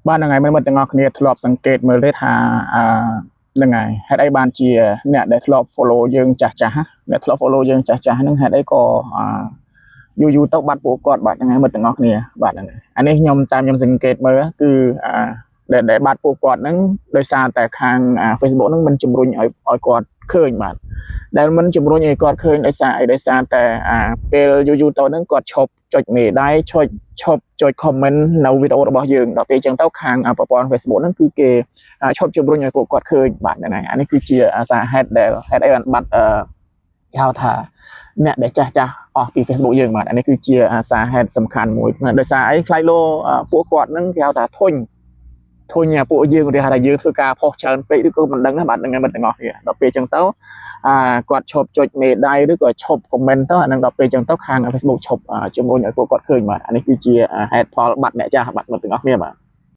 บ้านยังไงมันมันจะงอกเนี่ยทลอบสังเกตมือได้ทายังไงให้ได้บ้านเจียเนี่ยได้ทลอบ follow ยังจ่าฮะเนี่ยทลอบ follow ยังจ่านั่งให้ได้ก็อยู่ต้องบัตรปูกอดบัตรยังไงมันจะงอกเนี่ยบัตรยังไงอันนี้ยมตามยมสังเกตมือคือđểบัตรปูกอดนั้นโดยสารแต่ทางFacebook นั้นมันจุ่มรุนอ้อยกอดเคยบัตรแต่มันจุ่มรุนอ้อยกอดเคยโดยสารแต่เป็นอยู่ตัวนั้นกอดชบจดเมย์ได้ชอบจดคอมเมนต์ในวิดีโอរបស់យើងដល់ពេលចឹងទៅខាងប្រព័ន្ធ Facebook ហ្នឹងគឺគេឈប់ជំរុញឲ្យពួកគាត់ឃើញបាទហ្នឹងហើយអានេះគឺជាអាសាហេតុដែលហេតុអីបានបាត់គេហៅថាអ្នកដែលចាស់អស់ពី Facebook យើងបាទអានេះគឺជាអាសាហេតុសំខាន់មួយដោយសារអីខ្លាចលោពួកគាត់ហ្នឹងគេហៅថាធុញពួកយើងគេហៅថាយើងធ្វើការផុសច្រើនពេកឬក៏មិនដឹងណាបាទហ្នឹងមិនទាំងអស់គ្នាដល់ពេលចឹងទៅគាត់ឈប់ចុចមេដៃឬក៏ឈប់ខមមិនទៅអានឹងដល់ពេលចឹងទៅខាង Facebook ឈប់ជំរុញឲ្យពួកគាត់ឃើញបាទអានេះគឺជាហេតុផលបាត់អ្នកចាស់បាត់មកទាំងអស់គ្នាបាទ